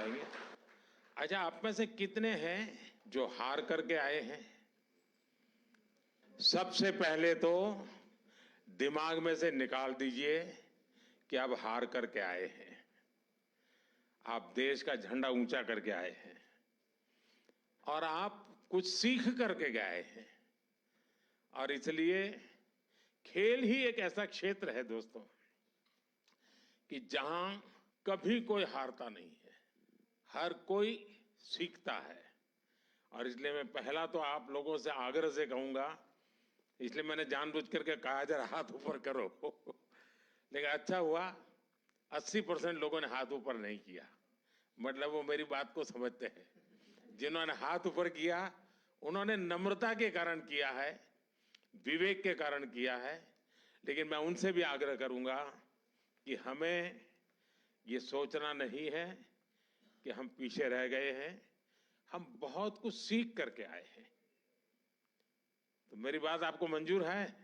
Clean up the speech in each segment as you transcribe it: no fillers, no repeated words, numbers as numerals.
बताएंगे। अच्छा, आप में से कितने हैं जो हार करके आए हैं? सबसे पहले तो दिमाग में से निकाल दीजिए कि आप हार करके आए हैं। आप देश का झंडा ऊंचा करके आए हैं और आप कुछ सीख करके गए हैं। और इसलिए खेल ही एक ऐसा क्षेत्र है दोस्तों कि जहां कभी कोई हारता नहीं है, हर कोई सीखता है। और इसलिए मैं पहला तो आप लोगों से आग्रह से कहूंगा, इसलिए मैंने जानबूझ करके कहा जरा हाथ ऊपर करो लेकिन अच्छा हुआ 80% लोगों ने हाथ ऊपर नहीं किया, मतलब वो मेरी बात को समझते हैं। जिन्होंने हाथ ऊपर किया उन्होंने नम्रता के कारण किया है, विवेक के कारण किया है। लेकिन मैं उनसे भी आग्रह करूंगा कि हमें ये सोचना नहीं है कि हम पीछे रह गए हैं, हम बहुत कुछ सीख करके आए हैं। तो मेरी बात आपको मंजूर है?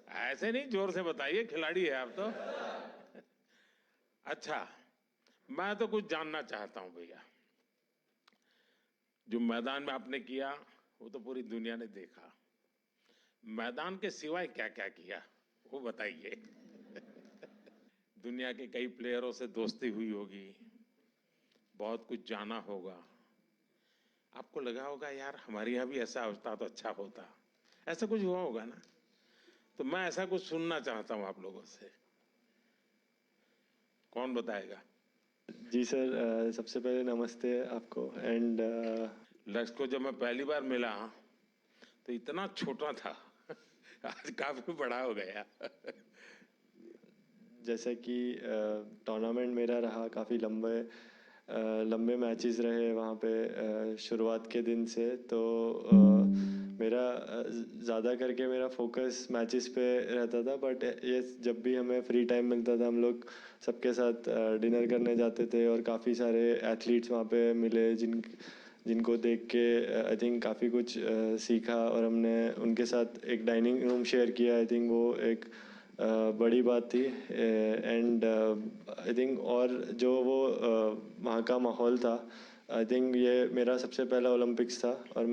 ऐसे नहीं, जोर से बताइए, खिलाड़ी है आप तो। अच्छा, मैं तो कुछ जानना चाहता हूं भैया। जो मैदान में आपने किया वो तो पूरी दुनिया ने देखा, मैदान के सिवाय क्या क्या किया वो बताइए। दुनिया के कई प्लेयरों से दोस्ती हुई होगी, बहुत कुछ जाना होगा, आपको लगा होगा यार हमारे यहाँ भी ऐसा होता तो अच्छा होता, ऐसा कुछ हुआ होगा ना? तो मैं ऐसा कुछ सुनना चाहता हूं आप लोगों से। कौन बताएगा? जी सर, सबसे पहले नमस्ते आपको। एंड लक्ष्य को जब मैं पहली बार मिला तो इतना छोटा था आज काफी बड़ा हो गया। जैसा कि टूर्नामेंट मेरा रहा, काफ़ी लंबे मैचेस रहे वहाँ पे शुरुआत के दिन से। तो मेरा ज़्यादा करके मेरा फोकस मैचेस पे रहता था। बट ये जब भी हमें फ्री टाइम मिलता था हम लोग सबके साथ डिनर करने जाते थे और काफ़ी सारे एथलीट्स वहाँ पे मिले जिनको देख के आई थिंक काफ़ी कुछ सीखा और हमने उनके साथ एक डाइनिंग रूम शेयर किया। आई थिंक वो एक बड़ी बात थी। एंड आई थिंक और जो वो वहाँ का माहौल था, आई थिंक ये मेरा सबसे पहला ओलंपिक्स था और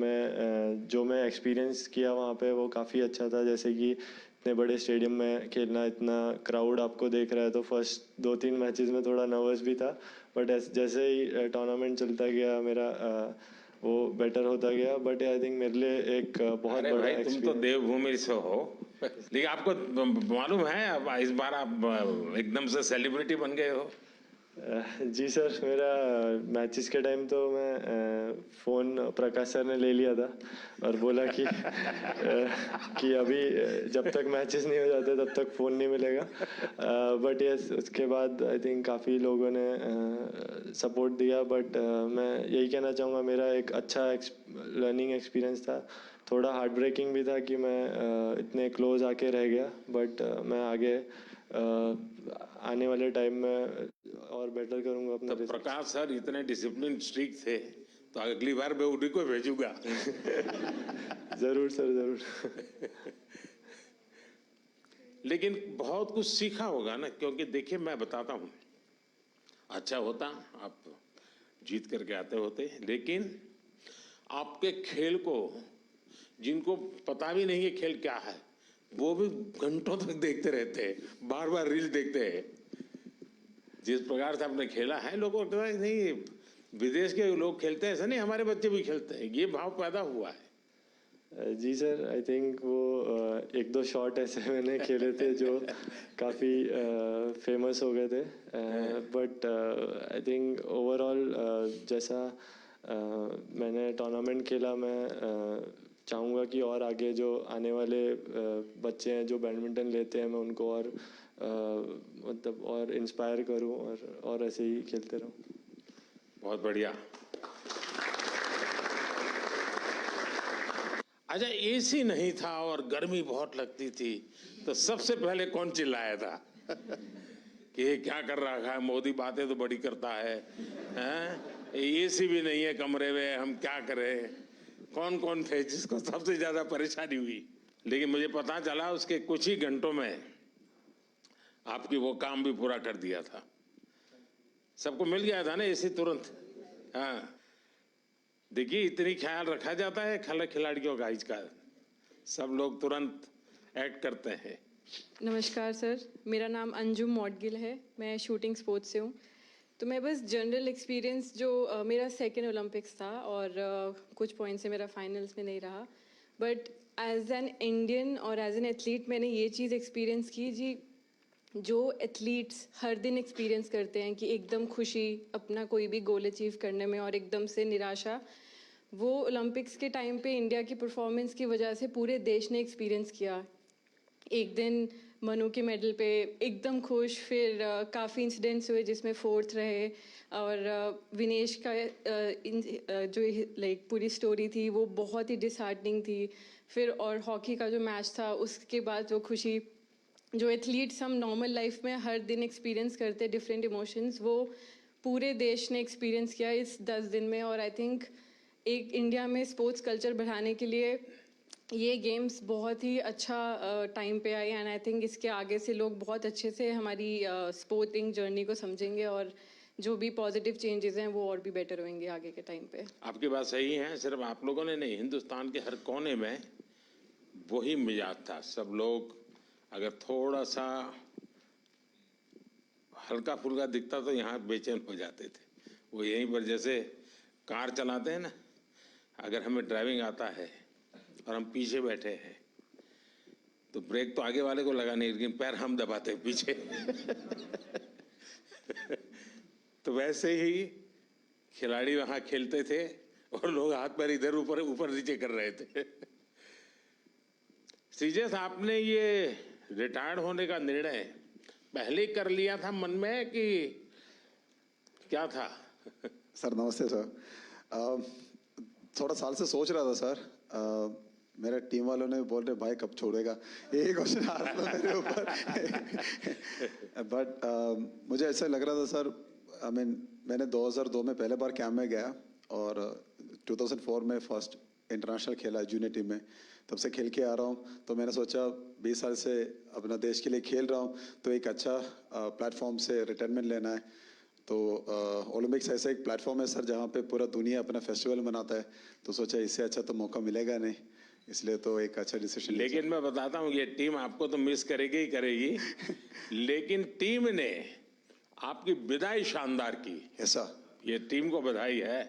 जो मैं एक्सपीरियंस किया वहाँ पे वो काफ़ी अच्छा था। जैसे कि इतने बड़े स्टेडियम में खेलना, इतना क्राउड आपको देख रहा है, तो फर्स्ट 2-3 मैचेस में थोड़ा नर्वस भी था। बट जैसे ही टूर्नामेंट चलता गया मेरा वो बेटर होता गया। बट आई थिंक मेरे लिए एक बहुत अरे बड़ा भाई, तुम तो देवभूमि से हो, लेकिन आपको मालूम है अब इस बार आप एकदम से सेलिब्रिटी बन गए हो। जी सर, मेरा मैचेस के टाइम तो मैं फ़ोन प्रकाश सर ने ले लिया था और बोला कि अभी जब तक मैचेस नहीं हो जाते तब तक फ़ोन नहीं मिलेगा। बट यस, उसके बाद आई थिंक काफ़ी लोगों ने सपोर्ट दिया। बट मैं यही कहना चाहूँगा, मेरा एक अच्छा लर्निंग एक्सपीरियंस था। थोड़ा हार्ट ब्रेकिंग भी था कि मैं इतने क्लोज आके रह गया। बट मैं आगे आने वाले टाइम में और बेटर करूंगा अपना। तो प्रकाश सर इतने डिसिप्लिन स्ट्रिक्ट थे, तो अगली बार मैं उन्हीं को भेजूंगा। जरूर सर, जरूर। लेकिन बहुत कुछ सीखा होगा ना, क्योंकि देखिए मैं बताता हूं, अच्छा होता आप जीत करके आते होते, लेकिन आपके खेल को जिनको पता भी नहीं है खेल क्या है, वो भी घंटों तक देखते रहते हैं, बार बार रील देखते हैं। जिस प्रकार से आपने खेला है, लोगों को नहीं विदेश के लोग खेलते हैं ऐसा नहीं, हमारे बच्चे भी खेलते हैं, ये भाव पैदा हुआ है। जी सर, आई थिंक वो 1-2 शॉट ऐसे मैंने खेले थे जो काफ़ी फेमस हो गए थे। बट आई थिंक ओवरऑल जैसा मैंने टूर्नामेंट खेला, मैं चाहूँगा कि और आगे जो आने वाले बच्चे हैं जो बैडमिंटन लेते हैं, मैं उनको और मतलब और इंस्पायर करूँ और ऐसे ही खेलते रहूँ। बहुत बढ़िया। अच्छा, एसी नहीं था और गर्मी बहुत लगती थी, तो सबसे पहले कौन चिल्लाया था कि ये क्या कर रहा है मोदी, बातें तो बड़ी करता है, हैं? एसी भी नहीं है कमरे में, हम क्या करें? कौन कौन थे जिसको सबसे ज्यादा परेशानी हुई? लेकिन मुझे पता चला उसके कुछ ही घंटों में आपकी वो काम भी पूरा कर दिया था। सबको मिल गया था ना एसी तुरंत। हाँ, देखिए इतनी ख्याल रखा जाता है खिलाड़ियों का, इसका सब लोग तुरंत एक्ट करते हैं। नमस्कार सर, मेरा नाम अंजुम मौडगिल है, मैं शूटिंग स्पोर्ट्स से हूँ। तो मैं बस जनरल एक्सपीरियंस जो मेरा सेकेंड ओलंपिक्स था और कुछ पॉइंट से मेरा फाइनल्स में नहीं रहा, बट एज एन इंडियन और एज एन एथलीट मैंने ये चीज़ एक्सपीरियंस की जी, जो एथलीट्स हर दिन एक्सपीरियंस करते हैं कि एकदम खुशी अपना कोई भी गोल अचीव करने में और एकदम से निराशा, वो ओलंपिक्स के टाइम पे इंडिया की परफॉर्मेंस की वजह से पूरे देश ने एक्सपीरियंस किया। एक दिन मनु के मेडल पे एकदम खुश, फिर काफ़ी इंसिडेंट्स हुए जिसमें फोर्थ रहे, और विनेश का जो लाइक पूरी स्टोरी थी वो बहुत ही डिसहार्टनिंग थी। फिर और हॉकी का जो मैच था उसके बाद वो खुशी, जो एथलीट्स हम नॉर्मल लाइफ में हर दिन एक्सपीरियंस करते डिफरेंट इमोशंस, वो पूरे देश ने एक्सपीरियंस किया इस 10 दिन में। और आई थिंक एक इंडिया में स्पोर्ट्स कल्चर बढ़ाने के लिए ये गेम्स बहुत ही अच्छा टाइम पे आई, एंड आई थिंक इसके आगे से लोग बहुत अच्छे से हमारी स्पोर्टिंग जर्नी को समझेंगे और जो भी पॉजिटिव चेंजेस हैं वो और भी बेटर होंगे आगे के टाइम पे। आपकी बात सही है, सिर्फ आप लोगों ने नहीं, हिंदुस्तान के हर कोने में वही मिजाज था। सब लोग अगर थोड़ा सा हल्का फुल्का दिखता तो यहाँ बेचैन हो जाते थे। वो यहीं पर जैसे कार चलाते हैं ना, अगर हमें ड्राइविंग आता है और हम पीछे बैठे हैं तो ब्रेक तो आगे वाले को लगा नहीं, लेकिन पैर हम दबाते हैं पीछे। तो वैसे ही खिलाड़ी वहां खेलते थे और लोग हाथ पैर इधर ऊपर ऊपर नीचे कर रहे थे। सीजेस, आपने ये रिटायर्ड होने का निर्णय पहले कर लिया था मन में कि क्या था? सर नमस्ते सर। थोड़ा साल से सोच रहा था सर। मेरे टीम वालों ने बोल रहे भाई कब छोड़ेगा, यही क्वेश्चन आ रहा था मेरे ऊपर। बट मुझे ऐसा लग रहा था सर, मैंने 2002 में पहले बार कैंप में गया और 2004 में फर्स्ट इंटरनेशनल खेला जूनियर टीम में, तब से खेल के आ रहा हूँ। तो मैंने सोचा 20 साल से अपना देश के लिए खेल रहा हूँ तो एक अच्छा प्लेटफॉर्म से रिटायरमेंट लेना है। तो ओलंपिक्स ऐसा एक प्लेटफॉर्म है सर जहाँ पे पूरा दुनिया अपना फेस्टिवल मनाता है, तो सोचा इससे अच्छा तो मौका मिलेगा नहीं, इसलिए तो एक अच्छा डिसीजन। लेकिन मैं बताता हूँ, ये टीम आपको तो मिस करेगी ही करेगी, लेकिन टीम ने आपकी विदाई शानदार की। ऐसा ये टीम को बधाई है।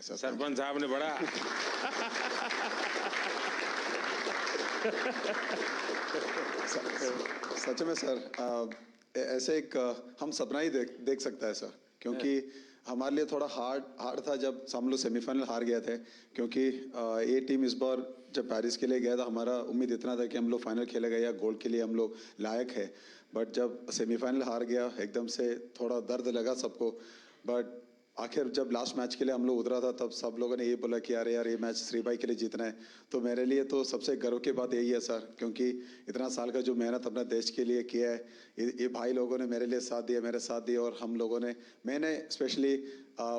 सरपंच साहब ने बड़ा सच में सर, ऐसे एक हम सपना ही देख सकता है सर, क्योंकि हमारे लिए थोड़ा हार्ड था जब हम लोग सेमीफाइनल हार गए थे, क्योंकि ये टीम इस बार जब पेरिस के लिए गया था हमारा उम्मीद इतना था कि हम लोग फाइनल खेलेगा या गोल्ड के लिए हम लोग लायक है। बट जब सेमीफाइनल हार गया एकदम से थोड़ा दर्द लगा सबको। बट आखिर जब लास्ट मैच के लिए हम लोग उतरा था तब सब लोगों ने ये बोला कि यार ये मैच श्रीबाई के लिए जीतना है। तो मेरे लिए तो सबसे गर्व की बात यही है सर, क्योंकि इतना साल का जो मेहनत अपना देश के लिए किया है, ये भाई लोगों ने मेरे लिए साथ दिया, मेरे साथ दिया, और हम लोगों ने, मैंने स्पेशली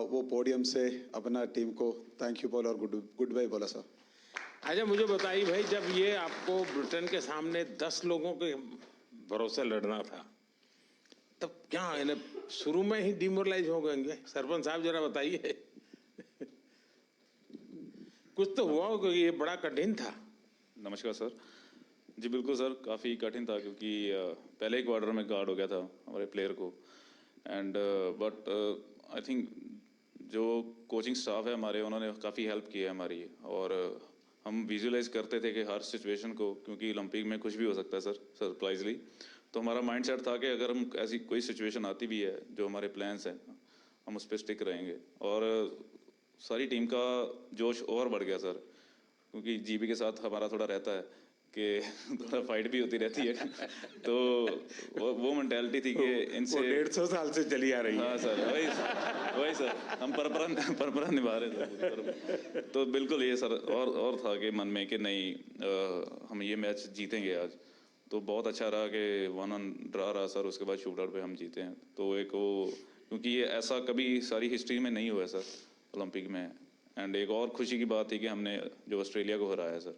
वो पोडियम से अपना टीम को थैंक यू बोला और गुड बाय बोला सर। अच्छा मुझे बताइए भाई, जब ये आपको ब्रिटेन के सामने 10 लोगों के भरोसे लड़ना था, तब क्या इन्हें शुरू में ही डिमोरलाइज हो गए? सरपंच साहब जरा बताइए। कुछ तो हुआ होगा, ये बड़ा कठिन था। नमस्कार सर। जी बिल्कुल सर, काफ़ी कठिन था क्योंकि पहले ही क्वार्टर में गार्ड हो गया था हमारे प्लेयर को। एंड बट आई थिंक जो कोचिंग स्टाफ है हमारे, उन्होंने काफ़ी हेल्प की है हमारी, और हम विजुअलाइज करते थे कि हर सिचुएशन को, क्योंकि ओलंपिक में कुछ भी हो सकता है सर सरप्राइजली। तो हमारा माइंडसेट था कि अगर हम ऐसी कोई सिचुएशन आती भी है, जो हमारे प्लान्स हैं हम उस पर स्टिक रहेंगे। और सारी टीम का जोश और बढ़ गया सर, क्योंकि जीबी के साथ हमारा थोड़ा रहता है कि थोड़ा फाइट भी होती रहती है। तो वो मेंटालिटी थी कि इनसे 150 साल से चली आ रही है। हाँ सर, वही सर, हम परंपरा निभा रहे थे। तो बिल्कुल ये सर, और था कि मन में कि नहीं हम ये मैच जीतेंगे आज। तो बहुत अच्छा रहा कि 1-1 ड्रा रहा सर, उसके बाद शूट आउट पे हम जीते हैं। तो एक वो, क्योंकि ये ऐसा कभी सारी हिस्ट्री में नहीं हुआ है सर ओलंपिक में। एंड एक और खुशी की बात थी कि हमने जो ऑस्ट्रेलिया को हराया सर,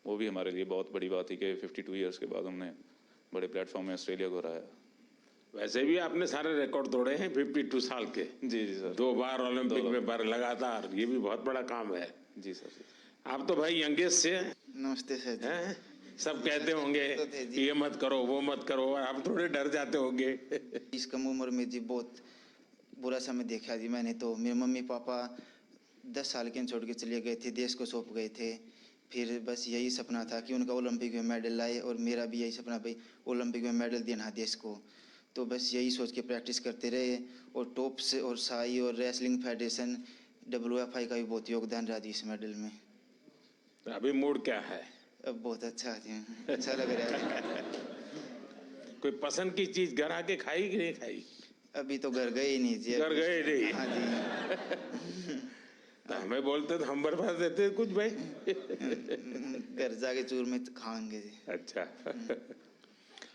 वो भी हमारे लिए बहुत बड़ी बात थी कि 52 ईयर्स के बाद हमने बड़े प्लेटफॉर्म में ऑस्ट्रेलिया को हराया। वैसे भी आपने सारे रिकॉर्ड तोड़े हैं 52 साल के। जी जी सर। 2 बार ओलंपिक में बार लगातार, ये भी बहुत बड़ा काम है। जी सर। आप तो भाई यंगेस्ट से नमस्ते सर जी। हैं, सब कहते होंगे तो थे जी। ये मत करो वो मत करो, और आप थोड़े डर जाते होंगे। इस कम उम्र में जी बहुत बुरा समय देखा जी मैंने। तो मेरे मम्मी पापा 10 साल के छोड़ के चले गए थे, देश को सौंप गए थे। फिर बस यही सपना था कि उनका ओलंपिक में मेडल लाए, और मेरा भी यही सपना भाई ओलंपिक में मेडल देना देश को। तो बस यही सोच के प्रैक्टिस करते रहे, और टॉप से और साई और रेसलिंग फेडरेशन WFI का भी बहुत योगदान रहा जी इस मेडल में। अभी मूड क्या है? अब बहुत अच्छा है, अच्छा लग रहा है। कोई पसंद की चीज घर आके खाई कि नहीं खाई? अभी तो घर गए ही नहीं जी। घर गए नहीं? हाँ जी। तो हमें बोलते तो हम बर्बाद देते कुछ भाई। घर जाके चूर में खाएंगे जी। अच्छा।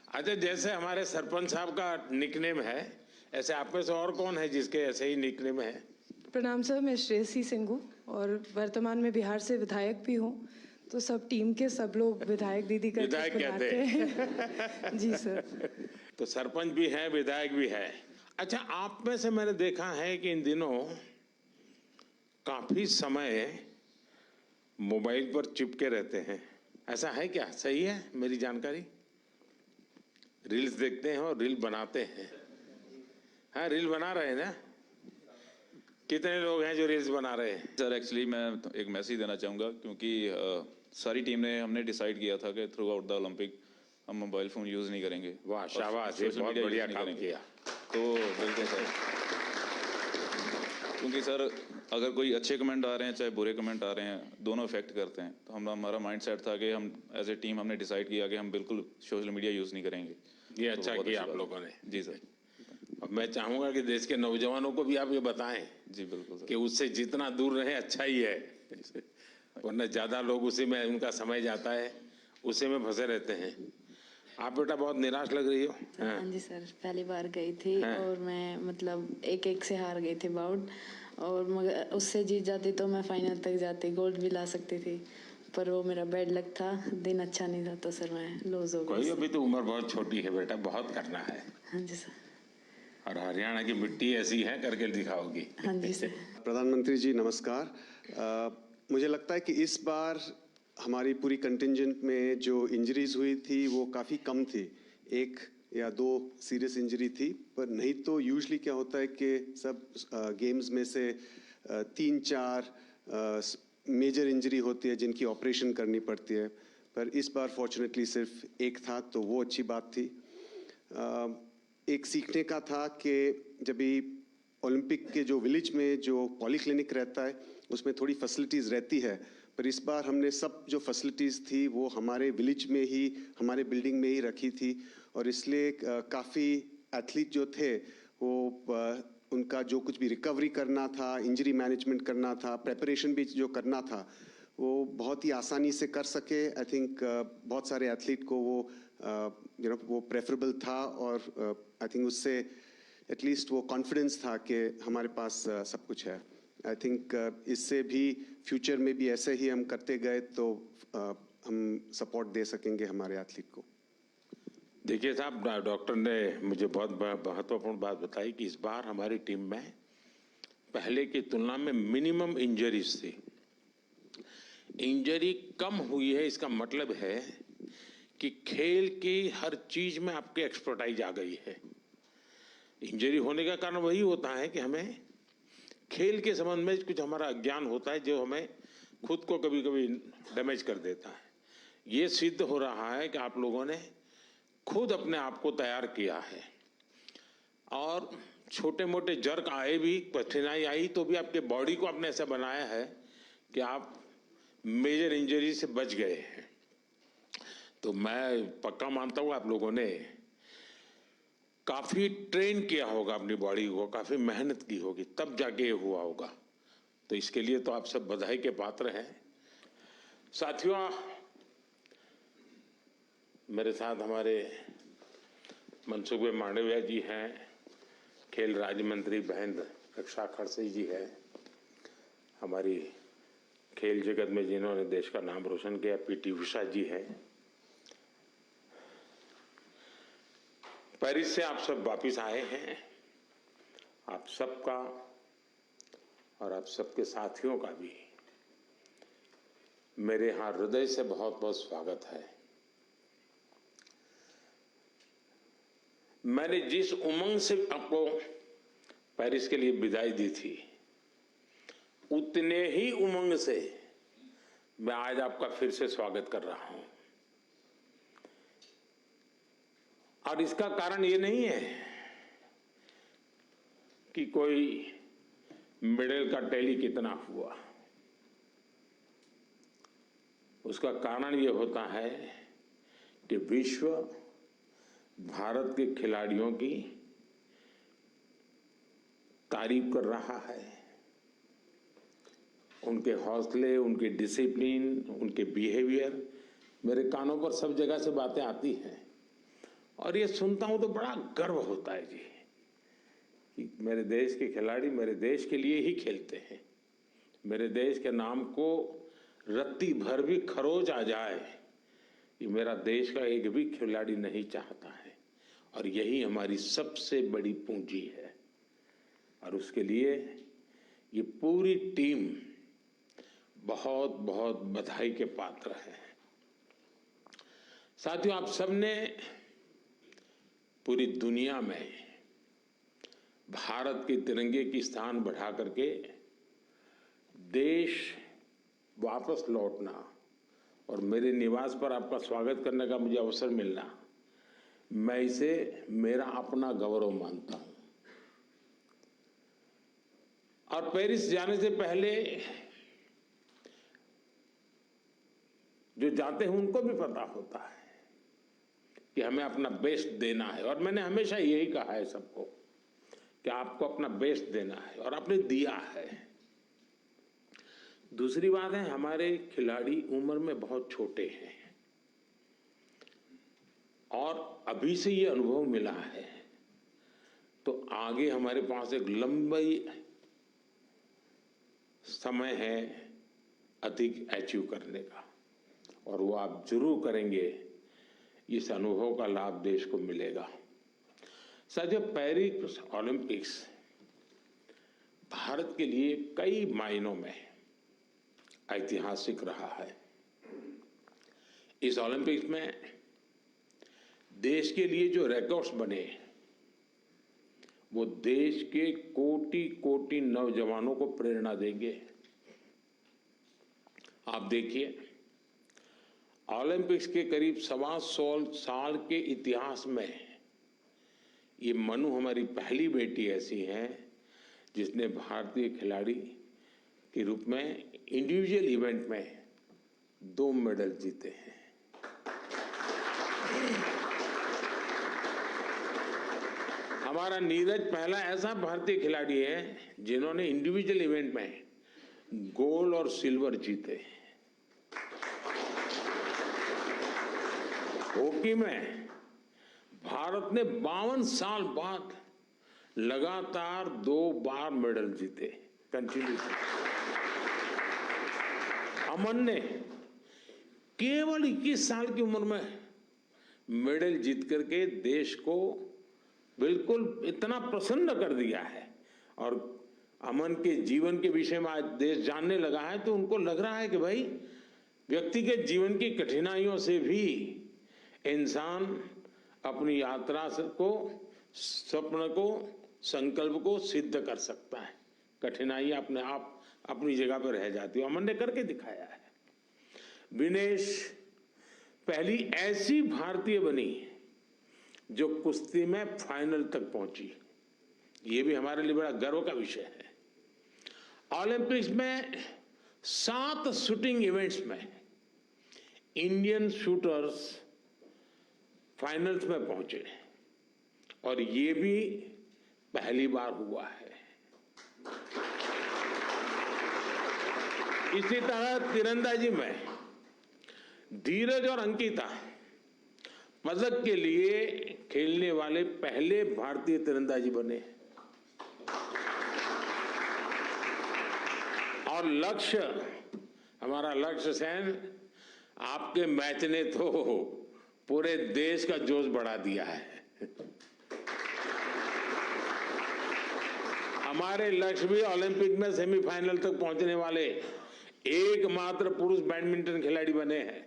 अच्छा, जैसे हमारे सरपंच साहब का निकनेम है, ऐसे आप में से और कौन है जिसके ऐसे ही निकनेम है? प्रणाम सर, मैं श्रेयसी सिंह हूँ और वर्तमान में बिहार से विधायक भी हूँ। तो सब टीम के सब लोग विधायक दीदी करके विधायक कहते हैं। जी सर। तो सरपंच भी है, विधायक भी है। अच्छा, आप में से मैंने देखा है कि इन दिनों काफी समय मोबाइल पर चिपके रहते हैं, ऐसा है क्या? सही है मेरी जानकारी? रील्स देखते हैं और रील बनाते हैं। हाँ, रील बना रहे हैं ना? कितने लोग हैं जो रील्स बना रहे हैं? सर एक्चुअली मैं एक मैसेज देना चाहूँगा, क्योंकि सारी टीम ने हमने डिसाइड किया था कि थ्रू आउट द ओलंपिक हम मोबाइल फ़ोन यूज़ नहीं करेंगे। वाह, शाबाश, ये सोशल बहुत मीडिया बढ़िया यूज़ नहीं काम करेंगे। किया। तो बिल्कुल सर, क्योंकि सर अगर कोई अच्छे कमेंट आ रहे हैं चाहे बुरे कमेंट आ रहे हैं, दोनों इफेक्ट करते हैं। तो हमारा माइंड सेट था कि हम एज ए टीम हमने डिसाइड किया कि हम बिल्कुल सोशल मीडिया यूज़ नहीं करेंगे। ये तो अच्छा बहुत किया अच्छी आप बात लोगों है। ने। जी सर। अब मैं चाहूंगा कि देश के नौजवानों को भी आप ये बताएं जी बिल्कुल कि सर। उससे जितना दूर रहे अच्छा ही है, वरना ज्यादा लोग उसी में उनका समय जाता है, उसी में फंसे रहते हैं। आप बेटा बहुत निराश लग रही हो। हाँ जी सर, पहली बार गई थी और मैं मतलब एक से हार गई थी बाउट, और मगर उससे जीत जाती तो मैं फाइनल तक जाती, गोल्ड भी ला सकती थी। पर वो मेरा बैड लक था, दिन अच्छा नहीं था तो सर मैं लूज हो कोई, गई। अभी तो उम्र बहुत छोटी है बेटा, बहुत करना है। हाँ जी सर। और हरियाणा की मिट्टी ऐसी है, करके दिखाओगी। हाँ जी सर। प्रधानमंत्री जी नमस्कार। मुझे लगता है कि इस बार हमारी पूरी कंटिंजेंट में जो इंजरीज हुई थी वो काफ़ी कम थी। 1 या 2 सीरियस इंजरी थी, पर नहीं तो यूजुअली क्या होता है कि सब गेम्स में से 3-4 मेजर इंजरी होती है जिनकी ऑपरेशन करनी पड़ती है। पर इस बार फॉर्चुनेटली सिर्फ 1 था, तो वो अच्छी बात थी। एक सीखने का था कि जब भी ओलंपिक के जो विलेज में जो पॉलीक्लिनिक रहता है उसमें थोड़ी फैसिलिटीज़ रहती है, पर इस बार हमने सब जो फैसिलिटीज़ थी वो हमारे विलेज में ही, हमारे बिल्डिंग में ही रखी थी। और इसलिए काफ़ी एथलीट जो थे वो उनका जो कुछ भी रिकवरी करना था, इंजरी मैनेजमेंट करना था, प्रेपरेशन भी जो करना था, वो बहुत ही आसानी से कर सके। आई थिंक बहुत सारे एथलीट को वो वो प्रेफरेबल था, और आई थिंक उससे एटलीस्ट वो कॉन्फिडेंस था कि हमारे पास सब कुछ है। आई थिंक इससे भी फ्यूचर में भी ऐसे ही हम करते गए तो हम सपोर्ट दे सकेंगे हमारे एथलीट को। देखिए साहब, डॉक्टर ने मुझे बहुत महत्वपूर्ण बात बताई कि इस बार हमारी टीम में पहले की तुलना में मिनिमम इंजरीज थी। इंजरी कम हुई है, इसका मतलब है कि खेल की हर चीज में आपकी एक्सपर्टाइज आ गई है। इंजरी होने का कारण वही होता है कि हमें खेल के संबंध में कुछ हमारा अज्ञान होता है जो हमें खुद को कभी कभी डैमेज कर देता है। ये सिद्ध हो रहा है कि आप लोगों ने खुद अपने आप को तैयार किया है, और छोटे मोटे जर्क आए भी, कठिनाई आई तो भी आपके बॉडी को आपने ऐसा बनाया है कि आप मेजर इंजरी से बच गए हैं। तो मैं पक्का मानता हूँ आप लोगों ने काफी ट्रेन किया होगा अपनी बॉडी को, काफी मेहनत की होगी, तब जाके ये हुआ होगा। तो इसके लिए तो आप सब बधाई के पात्र हैं। साथियों, मेरे साथ हमारे मनसुख भाई मांडविया जी हैं, खेल राज्य मंत्री बहन रक्षा खड़से जी है, हमारी खेल जगत में जिन्होंने देश का नाम रोशन किया PT उषा जी है। पेरिस से आप सब वापिस आए हैं। आप सबका और आप सबके साथियों का भी मेरे यहाँ हृदय से बहुत बहुत स्वागत है। मैंने जिस उमंग से आपको पेरिस के लिए विदाई दी थी, उतने ही उमंग से मैं आज आपका फिर से स्वागत कर रहा हूं। और इसका कारण ये नहीं है कि कोई मेडल का टैली कितना हुआ। उसका कारण ये होता है कि विश्व भारत के खिलाड़ियों की तारीफ कर रहा है। उनके हौसले, उनके डिसिप्लिन, उनके बिहेवियर, मेरे कानों पर सब जगह से बातें आती हैं और ये सुनता हूं तो बड़ा गर्व होता है जी कि मेरे देश के खिलाड़ी मेरे देश के लिए ही खेलते हैं। मेरे देश के नाम को रत्ती भर भी खरोच आ जाए, ये मेरा देश का एक भी खिलाड़ी नहीं चाहता है और यही हमारी सबसे बड़ी पूंजी है। और उसके लिए ये पूरी टीम बहुत बहुत बधाई के पात्र है। साथियों, आप सबने पूरी दुनिया में भारत के तिरंगे की स्थान बढ़ा करके देश वापस लौटना और मेरे निवास पर आपका स्वागत करने का मुझे अवसर मिलना, मैं इसे मेरा अपना गौरव मानता हूं। और पेरिस जाने से पहले जो जाते हैं उनको भी पता होता है कि हमें अपना बेस्ट देना है और मैंने हमेशा यही कहा है सबको कि आपको अपना बेस्ट देना है और आपने दिया है। दूसरी बात है, हमारे खिलाड़ी उम्र में बहुत छोटे हैं और अभी से ये अनुभव मिला है तो आगे हमारे पास एक लंबी समय है अधिक अचीव करने का और वो आप जरूर करेंगे। इस अनुभव का लाभ देश को मिलेगा। साथियों, पेरिस ओलंपिक्स भारत के लिए कई मायनों में ऐतिहासिक रहा है। इस ओलंपिक्स में देश के लिए जो रिकॉर्ड्स बने वो देश के कोटि कोटि नौजवानों को प्रेरणा देंगे। आप देखिए, ओलंपिक्स के करीब 125 साल के इतिहास में ये मनु हमारी पहली बेटी ऐसी है जिसने भारतीय खिलाड़ी के रूप में इंडिविजुअल इवेंट में 2 मेडल जीते हैं। हमारा नीरज पहला ऐसा भारतीय खिलाड़ी है जिन्होंने इंडिविजुअल इवेंट में गोल्ड और सिल्वर जीते। हॉकी में भारत ने 52 साल बाद लगातार 2 बार मेडल जीते कंटिन्यूसली। अमन ने केवल 21 साल की उम्र में मेडल जीत करके देश को बिल्कुल इतना प्रसन्न कर दिया है और अमन के जीवन के विषय में आज देश जानने लगा है तो उनको लग रहा है कि भाई व्यक्ति के जीवन की कठिनाइयों से भी इंसान अपनी यात्रा को, स्वप्न को, संकल्प को सिद्ध कर सकता है। कठिनाई अपने आप अपनी जगह पर रह जाती है। अमन ने करके दिखाया है। विनेश पहली ऐसी भारतीय बनी जो कुश्ती में फाइनल तक पहुंची। ये भी हमारे लिए बड़ा गर्व का विषय है। ओलंपिक्स में 7 शूटिंग इवेंट्स में इंडियन शूटर्स फाइनल्स में पहुंचे और ये भी पहली बार हुआ है। इसी तरह तीरंदाजी में धीरज और अंकिता पदक के लिए खेलने वाले पहले भारतीय तीरंदाजी बने और हमारा लक्ष्य सेन, आपके मैच ने तो पूरे देश का जोश बढ़ा दिया है। हमारे लक्ष्य भी ओलंपिक में सेमीफाइनल तक पहुंचने वाले एकमात्र पुरुष बैडमिंटन खिलाड़ी बने हैं।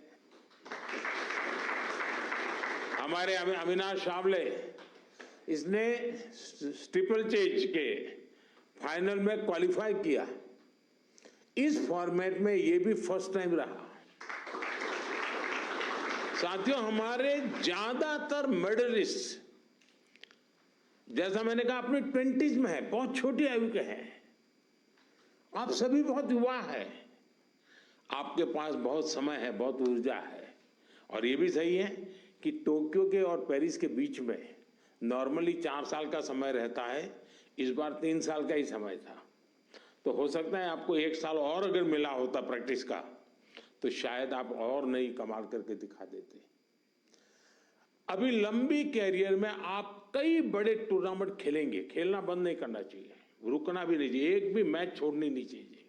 हमारे अविनाश सावले, इसने स्टीपल चेज के फाइनल में क्वालिफाई किया। इस फॉर्मेट में ये भी फर्स्ट टाइम रहा। साथियों, हमारे ज्यादातर मेडलिस्ट, जैसा मैंने कहा, अपनी 20s में है, बहुत छोटी आयु के हैं। आप सभी बहुत युवा है, आपके पास बहुत समय है, बहुत ऊर्जा है। और ये भी सही है कि टोक्यो के और पेरिस के बीच में नॉर्मली 4 साल का समय रहता है, इस बार 3 साल का ही समय था। तो हो सकता है आपको 1 साल और अगर मिला होता प्रैक्टिस का, तो शायद आप और नई कमाल करके दिखा देते। अभी लंबी कैरियर में आप कई बड़े टूर्नामेंट खेलेंगे, खेलना बंद नहीं करना चाहिए, रुकना भी नहीं चाहिए, एक भी मैच छोड़नी नहीं चाहिए।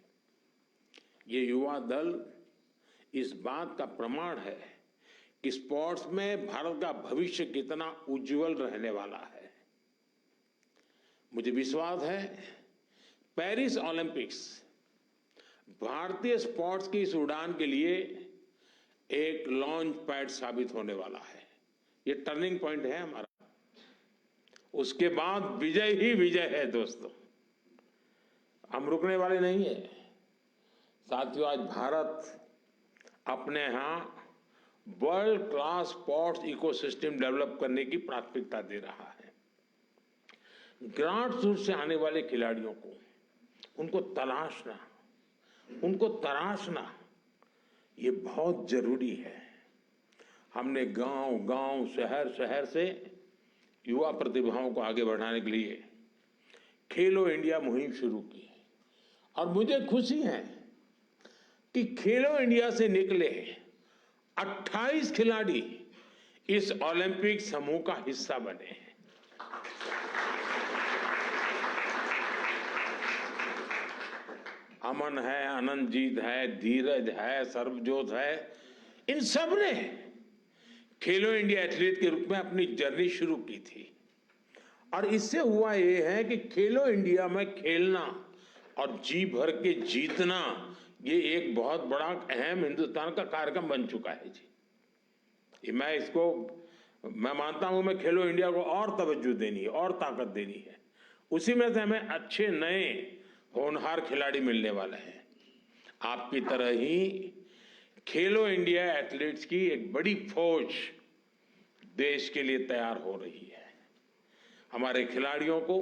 ये युवा दल इस बात का प्रमाण है कि स्पोर्ट्स में भारत का भविष्य कितना उज्जवल रहने वाला है। मुझे विश्वास है पेरिस ओलंपिक्स भारतीय स्पोर्ट्स की इस उड़ान के लिए एक लॉन्च पैड साबित होने वाला है। ये टर्निंग पॉइंट है हमारा। उसके बाद विजय ही विजय है दोस्तों, हम रुकने वाले नहीं है। साथियों, आज भारत अपने यहां world class sports ecosystem develop करने की प्राथमिकता दे रहा है। ग्रास रूट से आने वाले खिलाड़ियों को उनको तराशना ये बहुत जरूरी है। हमने गांव-गांव, शहर से युवा प्रतिभाओं को आगे बढ़ाने के लिए खेलो इंडिया मुहिम शुरू की है। और मुझे खुशी है कि खेलो इंडिया से निकले 28 खिलाड़ी इस ओलंपिक समूह का हिस्सा बने हैं। अमन है, आनंदजीत है, धीरज है, सर्वजोत है, इन सब ने खेलो इंडिया एथलीट के रूप में अपनी जर्नी शुरू की थी। और इससे हुआ ये है कि खेलो इंडिया में खेलना और जी भर के जीतना, ये एक बहुत बड़ा अहम हिंदुस्तान का कार्यक्रम बन चुका है जी। मैं मानता हूं, मैं खेलो इंडिया को और तवज्जो देनी है और ताकत देनी है। उसी में से हमें अच्छे नए होनहार खिलाड़ी मिलने वाले हैं। आपकी तरह ही खेलो इंडिया एथलीट्स की एक बड़ी फौज देश के लिए तैयार हो रही है। हमारे खिलाड़ियों को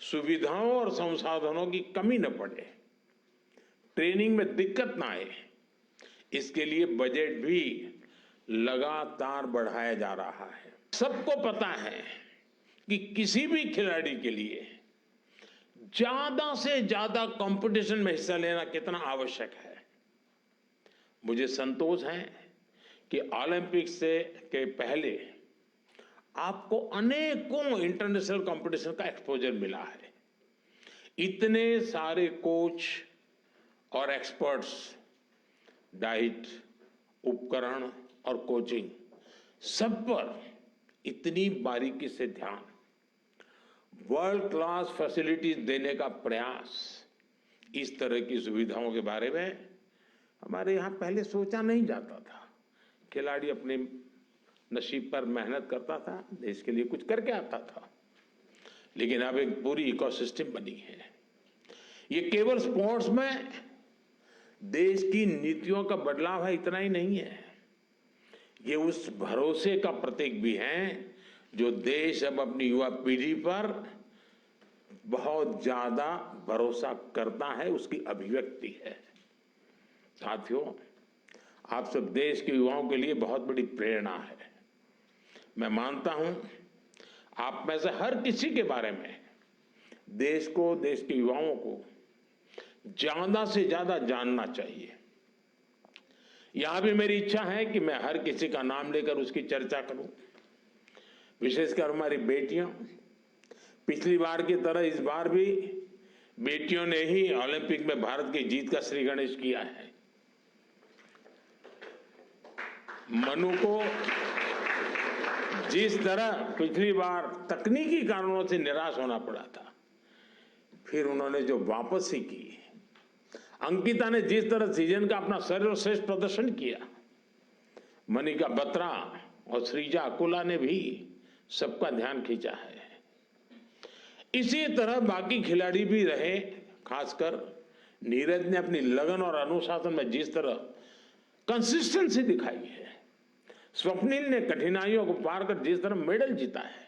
सुविधाओं और संसाधनों की कमी न पड़े, ट्रेनिंग में दिक्कत ना आए, इसके लिए बजट भी लगातार बढ़ाया जा रहा है। सबको पता है कि किसी भी खिलाड़ी के लिए ज्यादा से ज्यादा कंपटीशन में हिस्सा लेना कितना आवश्यक है। मुझे संतोष है कि ओलंपिक के पहले आपको अनेकों इंटरनेशनल कंपटीशन का एक्सपोजर मिला है। इतने सारे कोच और एक्सपर्ट्स, डाइट, उपकरण और कोचिंग, सब पर इतनी बारीकी से ध्यान, वर्ल्ड क्लास फैसिलिटीज देने का प्रयास, इस तरह की सुविधाओं के बारे में हमारे यहाँ पहले सोचा नहीं जाता था। खिलाड़ी अपने नसीब पर मेहनत करता था, देश के लिए कुछ करके आता था। लेकिन अब एक पूरी इकोसिस्टम बनी है। ये केवल स्पोर्ट्स में देश की नीतियों का बदलाव है, इतना ही नहीं है, ये उस भरोसे का प्रतीक भी है जो देश अब अपनी युवा पीढ़ी पर बहुत ज्यादा भरोसा करता है, उसकी अभिव्यक्ति है। साथियों, आप सब देश के युवाओं के लिए बहुत बड़ी प्रेरणा है। मैं मानता हूं आप में से हर किसी के बारे में देश को, देश के युवाओं को ज्यादा से ज्यादा जानना चाहिए। यहां भी मेरी इच्छा है कि मैं हर किसी का नाम लेकर उसकी चर्चा करूं, विशेषकर हमारी बेटियां। पिछली बार की तरह इस बार भी बेटियों ने ही ओलंपिक में भारत की जीत का श्री गणेश किया है। मनु को जिस तरह पिछली बार तकनीकी कारणों से निराश होना पड़ा था, फिर उन्होंने जो वापसी की, अंकिता ने जिस तरह सीजन का अपना सर्वश्रेष्ठ प्रदर्शन किया, मनिका बत्रा और श्रीजा अकुला ने भी सबका ध्यान खींचा है। इसी तरह बाकी खिलाड़ी भी रहे, खासकर नीरज ने अपनी लगन और अनुशासन में जिस तरह कंसिस्टेंसी दिखाई है, स्वप्निल ने कठिनाइयों को पार कर जिस तरह मेडल जीता है,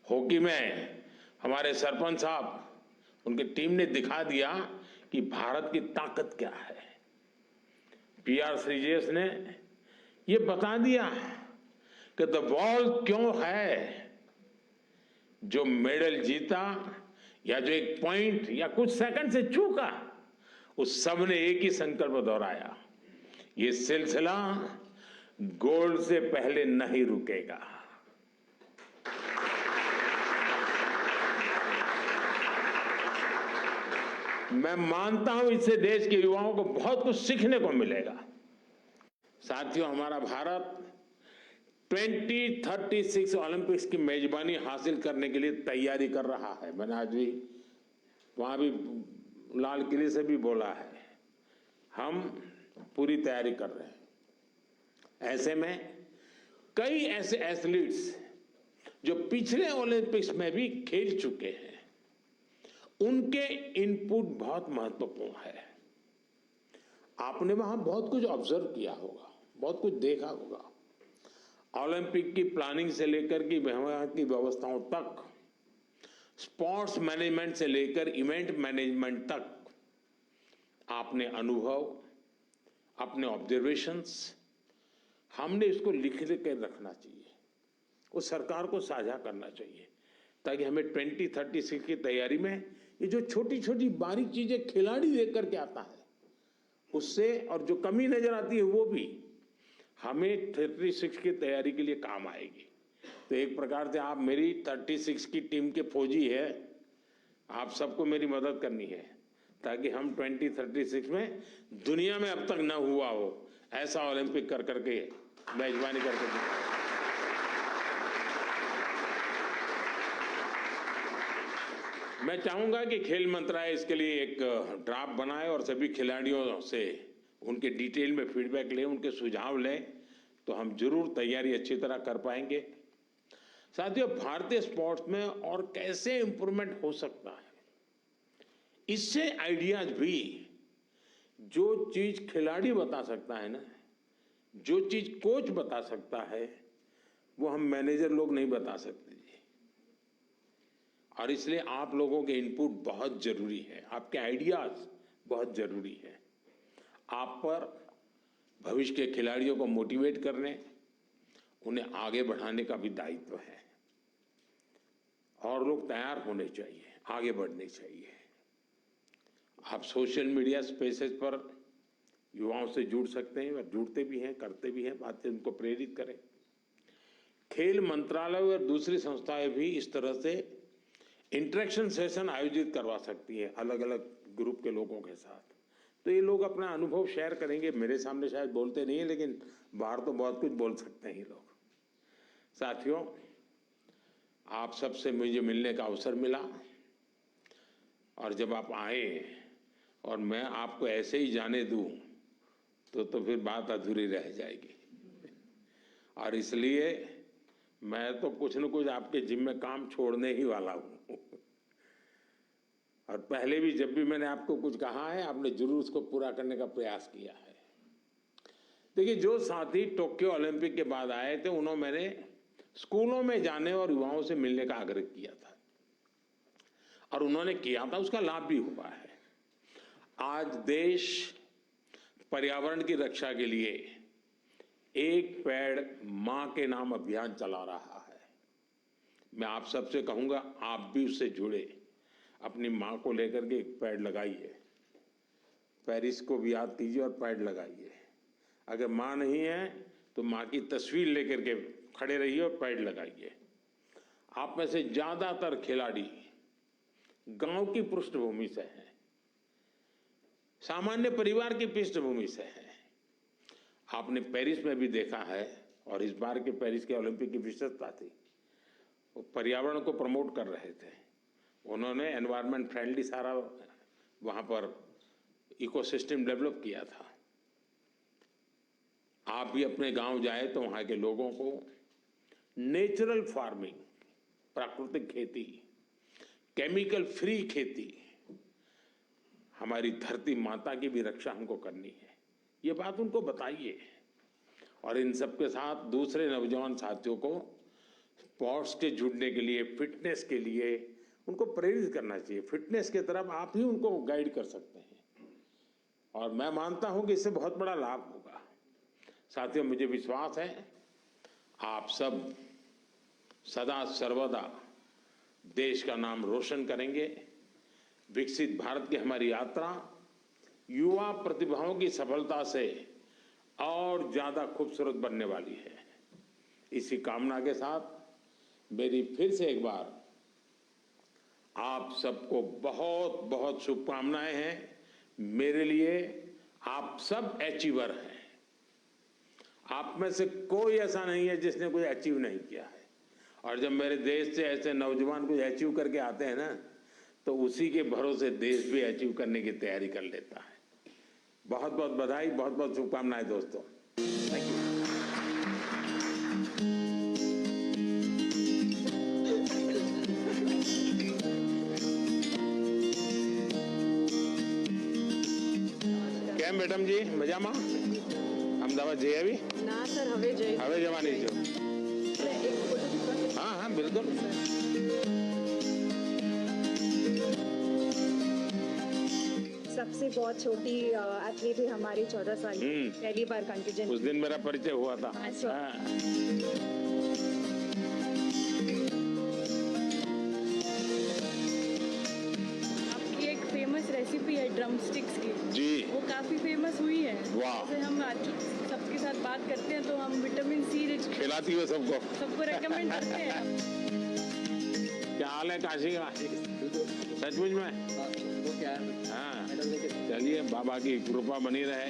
हॉकी में हमारे सरपंच साहब, उनकी टीम ने दिखा दिया कि भारत की ताकत क्या है। पीआर श्रीजेश ने ये बता दिया कि द बॉल क्यों है। जो मेडल जीता या जो एक पॉइंट या कुछ सेकंड से चूका, उस सब ने एक ही संकल्प दोहराया, ये सिलसिला गोल्ड से पहले नहीं रुकेगा। मैं मानता हूं इससे देश के युवाओं को बहुत कुछ सीखने को मिलेगा। साथियों, हमारा भारत 2036 ओलंपिक्स की मेजबानी हासिल करने के लिए तैयारी कर रहा है। मैंने आज भी वहां भी लाल किले से भी बोला है, हम पूरी तैयारी कर रहे हैं। ऐसे में कई ऐसे एथलीट्स जो पिछले ओलंपिक्स में भी खेल चुके हैं, उनके इनपुट बहुत महत्वपूर्ण है। आपने वहां बहुत कुछ ऑब्जर्व किया होगा, बहुत कुछ देखा होगा। ओलंपिक की प्लानिंग से लेकर के वहां की व्यवस्थाओं तक, स्पोर्ट्स मैनेजमेंट से लेकर इवेंट मैनेजमेंट तक, आपने अनुभव, अपने ऑब्जर्वेशंस, हमने इसको लिख के रखना चाहिए, वो सरकार को साझा करना चाहिए, ताकि हमें 2036 की तैयारी में ये जो छोटी छोटी बारीक चीजें खिलाड़ी देख करके आता है, उससे और जो कमी नजर आती है वो भी हमें 36 की तैयारी के लिए काम आएगी। तो एक प्रकार से आप मेरी 36 की टीम के फौजी है, आप सबको मेरी मदद करनी है, ताकि हम 2036 में दुनिया में अब तक न हुआ हो ऐसा ओलंपिक कर करके मेजबानी करके दिखाएं। मैं चाहूंगा कि खेल मंत्रालय इसके लिए एक ड्राफ्ट बनाए और सभी खिलाड़ियों से उनके डिटेल में फीडबैक लें, उनके सुझाव लें, तो हम जरूर तैयारी अच्छी तरह कर पाएंगे। साथियों, भारतीय स्पोर्ट्स में और कैसे इंप्रूवमेंट हो सकता है, इससे आइडियाज भी, जो चीज खिलाड़ी बता सकता है ना, जो चीज कोच बता सकता है, वो हम मैनेजर लोग नहीं बता सकते जी। और इसलिए आप लोगों के इनपुट बहुत जरूरी है, आपके आइडियाज बहुत जरूरी है। आप पर भविष्य के खिलाड़ियों को मोटिवेट करने, उन्हें आगे बढ़ाने का भी दायित्व है। और लोग तैयार होने चाहिए, आगे बढ़ने चाहिए। आप सोशल मीडिया स्पेसेस पर युवाओं से जुड़ सकते हैं, और जुड़ते भी हैं, करते भी हैं, बातें उनको प्रेरित करें। खेल मंत्रालय और दूसरी संस्थाएं भी इस तरह से इंटरेक्शन सेशन आयोजित करवा सकती है अलग अलग ग्रुप के लोगों के साथ। तो ये लोग अपना अनुभव शेयर करेंगे। मेरे सामने शायद बोलते नहीं है, लेकिन बाहर तो बहुत कुछ बोल सकते हैं ये लोग। साथियों, आप सबसे मुझे मिलने का अवसर मिला, और जब आप आए और मैं आपको ऐसे ही जाने दूं तो फिर बात अधूरी रह जाएगी। और इसलिए मैं तो कुछ न कुछ आपके जिम्मे काम छोड़ने ही वाला हूं। और पहले भी जब भी मैंने आपको कुछ कहा है, आपने जरूर उसको पूरा करने का प्रयास किया है। देखिए, जो साथी टोक्यो ओलंपिक के बाद आए थे, उन्होंने मैंने स्कूलों में जाने और युवाओं से मिलने का आग्रह किया था, और उन्होंने किया था, उसका लाभ भी हुआ है। आज देश पर्यावरण की रक्षा के लिए एक पेड़ मां के नाम अभियान चला रहा है। मैं आप सबसे कहूंगा, आप भी उससे जुड़े, अपनी मां को लेकर के एक पेड़ लगाइए, पेरिस को भी याद कीजिए और पेड़ लगाइए। अगर मां नहीं है तो मां की तस्वीर लेकर के खड़े रहिए और पेड़ लगाइए। आप में से ज्यादातर खिलाड़ी गांव की पृष्ठभूमि से हैं, सामान्य परिवार की पृष्ठभूमि से हैं। आपने पेरिस में भी देखा है, और इस बार के पेरिस के ओलंपिक की विशेषता थी, वो पर्यावरण को प्रमोट कर रहे थे। उन्होंने एनवायरनमेंट फ्रेंडली सारा वहाँ पर इकोसिस्टम डेवलप किया था। आप भी अपने गांव जाए तो वहाँ के लोगों को नेचुरल फार्मिंग, प्राकृतिक खेती, केमिकल फ्री खेती, हमारी धरती माता की भी रक्षा हमको करनी है, ये बात उनको बताइए। और इन सब के साथ दूसरे नौजवान साथियों को स्पोर्ट्स के जुड़ने के लिए, फिटनेस के लिए उनको प्रेरित करना चाहिए। फिटनेस की तरफ आप ही उनको गाइड कर सकते हैं और मैं मानता हूं कि इससे बहुत बड़ा लाभ होगा। साथियों, मुझे विश्वास है आप सब सदा सर्वदा देश का नाम रोशन करेंगे। विकसित भारत की हमारी यात्रा युवा प्रतिभाओं की सफलता से और ज्यादा खूबसूरत बनने वाली है। इसी कामना के साथ मेरी फिर से एक बार आप सबको बहुत बहुत शुभकामनाएं हैं। मेरे लिए आप सब अचीवर हैं। आप में से कोई ऐसा नहीं है जिसने कुछ अचीव नहीं किया है। और जब मेरे देश से ऐसे नौजवान कुछ अचीव करके आते हैं ना, तो उसी के भरोसे देश भी अचीव करने की तैयारी कर लेता है। बहुत बहुत बधाई, बहुत बहुत शुभकामनाएं दोस्तों। Thank you. કેમ મેડમ જી મજામાં? અમદાવાદ જઈ આવી? ના સર, હવે જવાની છો? હા હા બિલકુલ। सबसे बहुत छोटी एथलीट है हमारी, 14 साल की, पहली बार कंटिजेंट। उस दिन मेरा परिचय हुआ था। आपकी एक फेमस रेसिपी है ड्रम स्टिक्स की जी, वो काफी फेमस हुई है। वाह। जैसे हम आज सबके साथ बात करते हैं तो हम विटामिन सी रिच खिलाती हो सबको। सबको रेकमेंड करते हैं। क्या हाल है काशी का? सचमुच में? हाँ, चलिए बाबा की कृपा बनी रहे।